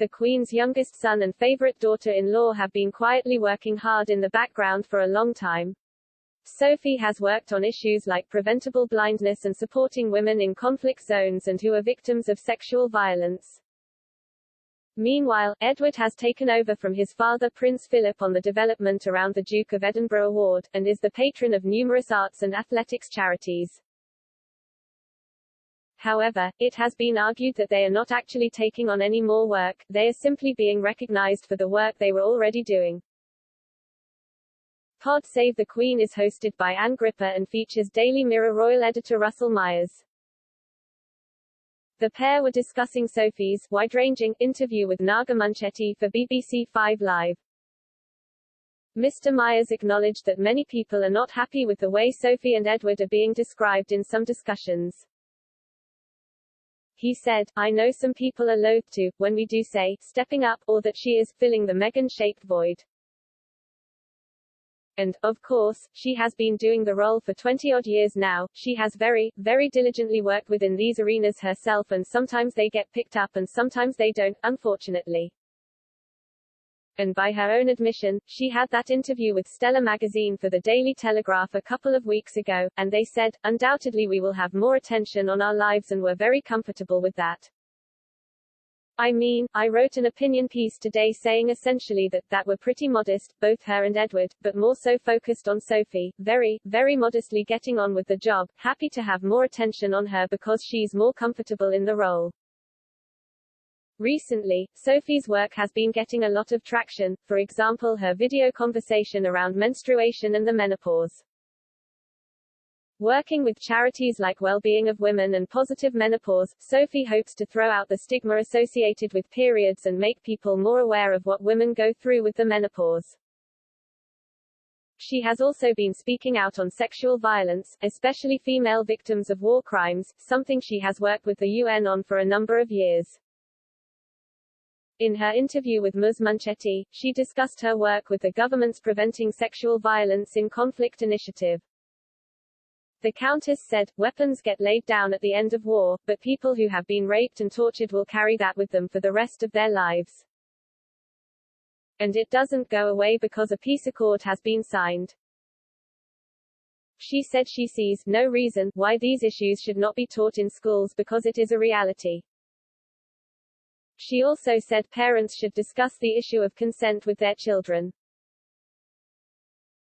the Queen's youngest son and favorite daughter-in-law have been quietly working hard in the background for a long time. Sophie has worked on issues like preventable blindness and supporting women in conflict zones and who are victims of sexual violence. Meanwhile, Edward has taken over from his father Prince Philip on the development around the Duke of Edinburgh Award, and is the patron of numerous arts and athletics charities. However, it has been argued that they are not actually taking on any more work, they are simply being recognized for the work they were already doing. Pod Save the Queen is hosted by Anne Gripper and features Daily Mirror royal editor Russell Myers. The pair were discussing Sophie's wide-ranging interview with Naga Munchetty for BBC 5 Live. Mr. Myers acknowledged that many people are not happy with the way Sophie and Edward are being described in some discussions. He said, "I know some people are loath to, when we do say, stepping up, or that she is, filling the Meghan-shaped void. And, of course, she has been doing the role for 20-odd years now, she has very, very diligently worked within these arenas herself and sometimes they get picked up and sometimes they don't, unfortunately." And by her own admission, she had that interview with Stella magazine for the Daily Telegraph a couple of weeks ago, and they said, "Undoubtedly we will have more attention on our lives and we're very comfortable with that. I mean, I wrote an opinion piece today saying essentially that we're pretty modest, both her and Edward, but more so focused on Sophie, very, very modestly getting on with the job, happy to have more attention on her because she's more comfortable in the role." Recently, Sophie's work has been getting a lot of traction, for example her video conversation around menstruation and the menopause. Working with charities like Wellbeing of Women and Positive Menopause, Sophie hopes to throw out the stigma associated with periods and make people more aware of what women go through with the menopause. She has also been speaking out on sexual violence, especially female victims of war crimes, something she has worked with the UN on for a number of years. In her interview with Ms. Munchetty, she discussed her work with the government's Preventing Sexual Violence in Conflict initiative. The Countess said, "Weapons get laid down at the end of war, but people who have been raped and tortured will carry that with them for the rest of their lives. And it doesn't go away because a peace accord has been signed." She said she sees no reason why these issues should not be taught in schools because it is a reality. She also said parents should discuss the issue of consent with their children.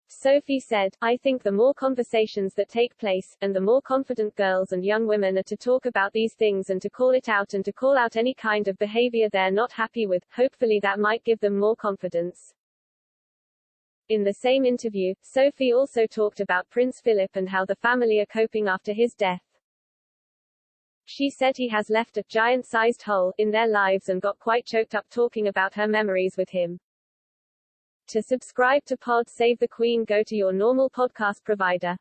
Sophie said, "I think the more conversations that take place, and the more confident girls and young women are to talk about these things and to call it out and to call out any kind of behavior they're not happy with, hopefully that might give them more confidence." In the same interview, Sophie also talked about Prince Philip and how the family are coping after his death. She said he has left a giant-sized hole in their lives and got quite choked up talking about her memories with him. To subscribe to Pod Save the Queen, go to your normal podcast provider.